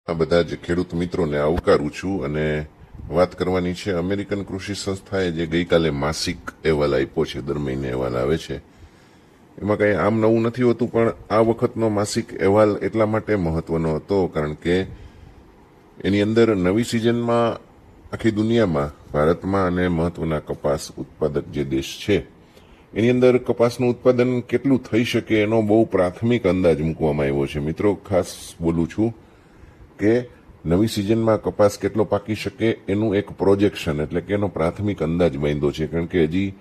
આ બધા જ ખેડૂત મિત્રોને આવકારું છું અને વાત કરવાની છે અમેરિકન કૃષિ સંસ્થાએ જે ગઈકાલે માસિક અહેવાલ આપ્યો છે, દર મહિને અહેવાલ આવે છે. એમાં કંઈ આમ નવું નથી હોતું, પણ આ વખતનો માસિક અહેવાલ એટલા માટે મહત્વનો હતો કારણ કે એની અંદર નવી સિઝનમાં આખી દુનિયામાં, ભારતમાં અને મહત્વના કપાસ ઉત્પાદક જે દેશ છે એની અંદર કપાસનું ઉત્પાદન કેટલું થઈ શકે એનો બહુ પ્રાથમિક અંદાજ મૂકવામાં આવ્યો છે. મિત્રો, ખાસ બોલું છું કે નવી સિઝનમાં કપાસ કેટલો પાકી શકે એનું એક પ્રોજેક્શન, એટલે કે એનો પ્રાથમિક અંદાજ બાંધ્યો છે. કારણ કે હજી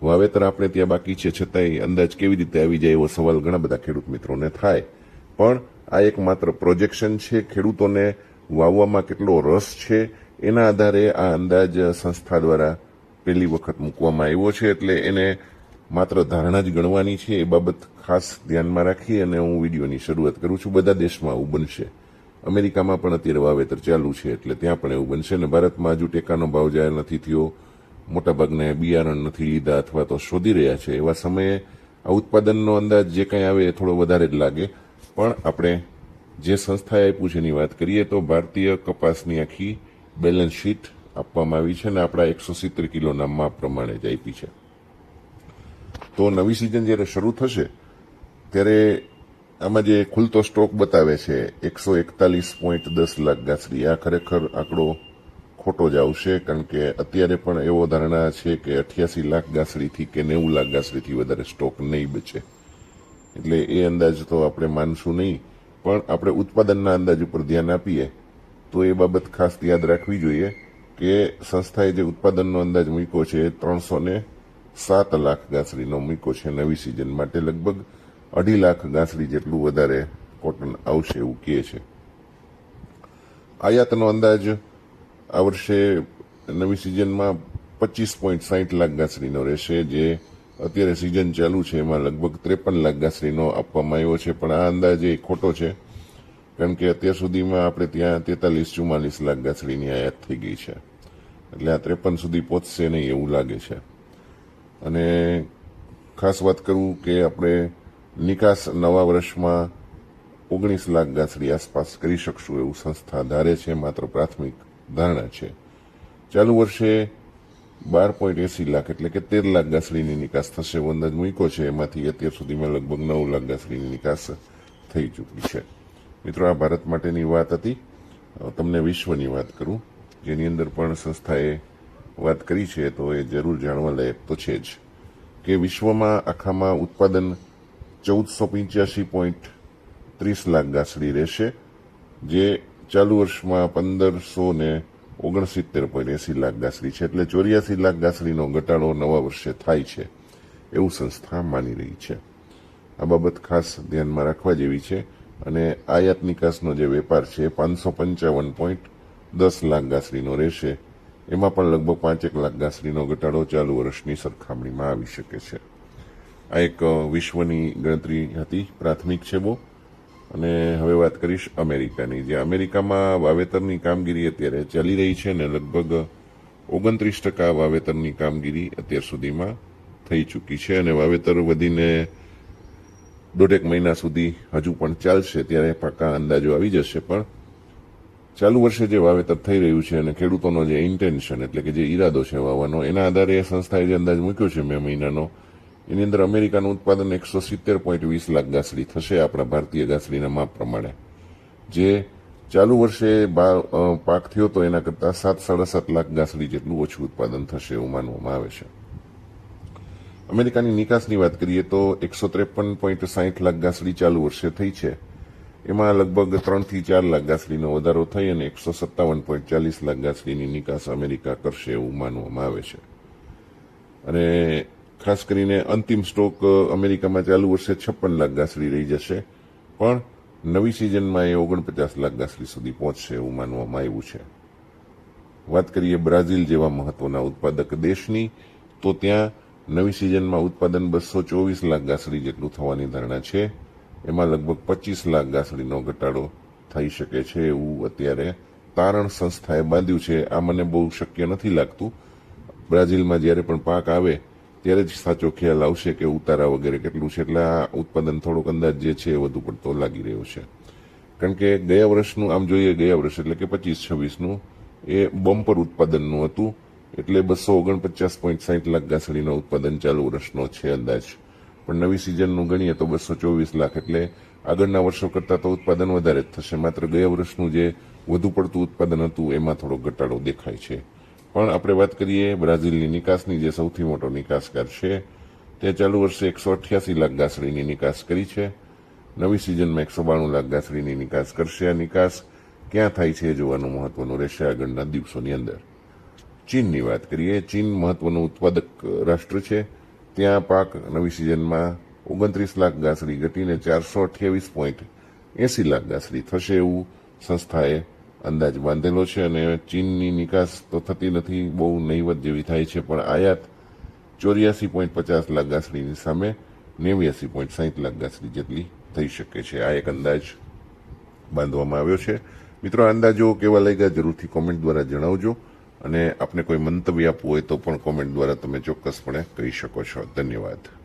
વાવેતર આપણે ત્યાં બાકી છે, છતાંય અંદાજ કેવી રીતે આવી જાય એવો સવાલ ઘણા બધા ખેડૂત મિત્રોને થાય. પણ આ એક માત્ર પ્રોજેક્શન છે. ખેડૂતોને વાવવામાં કેટલો રસ છે એના આધારે આ અંદાજ સંસ્થા દ્વારા પહેલી વખત મૂકવામાં આવ્યો છે. એટલે એને માત્ર ધારણા જ ગણવાની છે, એ બાબત ખાસ ધ્યાનમાં રાખી અને હું વિડીયોની શરૂઆત કરું છું. બધા દેશમાં આવું બનશે. અમેરિકામાં પણ અત્યારે વાવેતર ચાલુ છે, એટલે ત્યાં પણ એવું બનશે. અને ભારતમાં હજુ ટેકાનો ભાવ જાહેર નથી થયો, મોટાભાગના બિયારણ નથી લીધા અથવા તો શોધી રહ્યા છે. એવા સમયે આ ઉત્પાદનનો અંદાજ જે કંઈ આવે એ થોડો વધારે જ લાગે. પણ આપણે જે સંસ્થાએ આપ્યું છે એની વાત કરીએ તો ભારતીય કપાસની આખી બેલેન્સ શીટ આપવામાં આવી છે અને આપણા 170 કિલોના માપ પ્રમાણે જ આપી છે. તો નવી સિઝન જ્યારે શરૂ થશે ત્યારે આમાં જે ખુલતો સ્ટોક બતાવે છે 141.10 લાખ ગાંસડી, આ ખરેખર આંકડો ખોટો જ આવશે. કારણ કે અત્યારે પણ એવો ધારણા છે કે 88 લાખ ગાંસડીથી કે 90 લાખ ગાંસડીથી વધારે સ્ટોક નહીં બચે. એટલે એ અંદાજ તો આપણે માનશું નહીં, પણ આપણે ઉત્પાદનના અંદાજ ઉપર ધ્યાન આપીએ તો એ બાબત ખાસ યાદ રાખવી જોઈએ કે સંસ્થાએ જે ઉત્પાદનનો અંદાજ મૂક્યો છે 307 લાખ ગાંસડીનો મૂક્યો છે નવી સિઝન માટે. લગભગ 2.5 લાખ ગાંસડી જેટલું વધારે કોટન આવશે એવું કહે છે. આયાતનો અંદાજ આ વર્ષે નવી સિઝનમાં 25.60 લાખ ગાંસડીનો રહેશે. જે અત્યારે સિઝન ચાલુ છે એમાં લગભગ 53 લાખ ગાંસડીનો આપવામાં આવ્યો છે, પણ આ અંદાજ એ ખોટો છે. કારણ કે અત્યાર સુધીમાં આપણે ત્યાં 43-44 લાખ ગાંસડીની આયાત થઈ ગઈ છે. એટલે આ 53 સુધી પહોંચશે નહીં એવું લાગે છે. અને ખાસ વાત કરું કે આપણે નિકાસ નવા વર્ષમાં 19 લાખ ગાંસડી આસપાસ કરી શકશું એવું સંસ્થા ધારે છે, માત્ર પ્રાથમિક ધારણા છે. ચાલુ વર્ષે 12.80 લાખ એટલે કે 13 લાખ ગાંસડીની નિકાસ થશે એવો અંદાજ મૂક્યો છે. એમાંથી અત્યાર સુધીમાં લગભગ 9 લાખ ગાંસડીની નિકાસ થઈ ચૂકી છે. મિત્રો, આ ભારત માટેની વાત હતી. તમને વિશ્વની વાત કરું, જેની અંદર પણ સંસ્થાએ વાત કરી છે, તો એ જરૂર જાણવા લાયક તો છે જ કે વિશ્વમાં આખામાં ઉત્પાદન 1485.30 લાખ ગાંસડી રહેશે, જે ચાલુ વર્ષમાં 1569.80 લાખ ગાંસડી છે. એટલે 84 લાખ ગાંસડીનો ઘટાડો નવા વર્ષે થાય છે એવું સંસ્થા માની રહી છે. આ બાબત ખાસ ધ્યાનમાં રાખવા જેવી છે. અને આયાત નિકાસનો જે વેપાર છે 555.10 લાખ ગાંસડીનો રહેશે. એમાં પણ લગભગ 5 લાખ ગાંસડીનો ઘટાડો ચાલુ વર્ષની સરખામણીમાં આવી શકે છે. આ એક વિશ્વની ગણતરી હતી, પ્રાથમિક છે બહુ. અને હવે વાત કરીશ અમેરિકાની. જે અમેરિકામાં વાવેતરની કામગીરી અત્યારે ચાલી રહી છે ને લગભગ 29% વાવેતરની કામગીરી અત્યાર સુધીમાં થઈ ચૂકી છે. અને વાવેતર વધીને 1.5 મહિના સુધી હજુ પણ ચાલશે, ત્યારે પાકા અંદાજો આવી જશે. પણ ચાલુ વર્ષે જે વાવેતર થઈ રહ્યું છે અને ખેડૂતોનો જે ઇન્ટેન્શન એટલે કે જે ઈરાદો છે વાવવાનો, એના આધારે સંસ્થાએ જે અંદાજ મૂક્યો છે મે મહિનાનો, એની અંદર અમેરિકાનું ઉત્પાદન 170.20 લાખ ગાંસડી થશે આપણા ભારતીય ગાંસડીના માપ પ્રમાણે. જે ચાલુ વર્ષે પાક થયો તો એના કરતાં 7-7.5 લાખ ગાંસડી જેટલું ઓછું ઉત્પાદન થશે એવું માનવામાં આવે છે. અમેરિકાની નિકાસની વાત કરીએ તો 153.60 લાખ ગાંસડી ચાલુ વર્ષે થઈ છે. એમાં લગભગ 3-4 લાખ ગાંસડીનો વધારો થઈ અને 157.40 લાખ ગાંસડીની નિકાસ અમેરિકા કરશે એવું માનવામાં આવે છે. અને ખાસ કરીને અંતિમ સ્ટોક અમેરિકામાં ચાલુ વર્ષે 56 લાખ ગાંસડી રહી જશે, પણ નવી સિઝનમાં એ 49 લાખ ગાંસડી સુધી પહોંચશે એવું માનવામાં આવ્યું છે. વાત કરીએ બ્રાઝિલ જેવા મહત્વના ઉત્પાદક દેશની, તો ત્યાં નવી સિઝનમાં ઉત્પાદન 224 લાખ ગાંસડી જેટલું થવાની ધારણા છે. એમાં લગભગ 25 લાખ ગાંસડીનો ઘટાડો થઈ શકે છે એવું અત્યારે તારણ સંસ્થાએ બાંધ્યું છે. આ મને બહુ શક્ય નથી લાગતું. બ્રાઝિલમાં જ્યારે પણ પાક આવે ત્યારે જ સાચો ખ્યાલ આવશે કે ઉતારા વગેરે કેટલું છે. એટલે આ ઉત્પાદન થોડોક અંદાજ જે છે વધુ પડતો લાગી રહ્યો છે. કારણ કે ગયા વર્ષનું આમ જોઈએ, ગયા વર્ષ એટલે કે 25-26નું એ બમ્પર ઉત્પાદનનું હતું, એટલે 249.60 લાખ ઘાસડીનું ઉત્પાદન ચાલુ વર્ષનો છે અંદાજ. પણ નવી સિઝનનું ગણીએ તો 224 લાખ, એટલે આગળના વર્ષો કરતાં તો ઉત્પાદન વધારે જ થશે. માત્ર ગયા વર્ષનું જે વધુ પડતું ઉત્પાદન હતું એમાં થોડો ઘટાડો દેખાય છે. પણ આપણે વાત કરીએ બ્રાઝિલની નિકાસની, જે સૌથી મોટો નિકાસકાર છે, તે ચાલુ વર્ષે 188 લાખ ઘાસડીની નિકાસ કરી છે. નવી સિઝનમાં 192 લાખ ઘાસડીની નિકાસ કરશે. આ નિકાસ ક્યાં થાય છે એ જોવાનું મહત્વનું રહેશે આગળના દિવસોની અંદર. ચીનની વાત કરીએ. ચીન મહત્વનું ઉત્પાદક રાષ્ટ્ર છે. ત્યાં પાક નવી સિઝનમાં 29 લાખ ઘાસડી ઘટીને 428.80 લાખ ઘાસડી થશે એવું સંસ્થાએ અંદાજ બાંધેલો છે. અને ચીનની નિકાસ તો થતી નથી, બહુ નહીવત જેવી થાય છે, પણ આયાત 84.50 લાખ ઘાસડીની સામે 89.60 લાખ ઘાસડી જેટલી થઈ શકે છે. આ એક અંદાજ બાંધવામાં આવ્યો છે. મિત્રો, અંદાજો કેવા લાગ્યા જરૂરથી કોમેન્ટ દ્વારા જણાવજો, અને આપને કોઈ મંતવ્ય આપવું હોય તો પણ કોમેન્ટ દ્વારા તમે ચોક્કસપણે કહી શકો છો. ધન્યવાદ.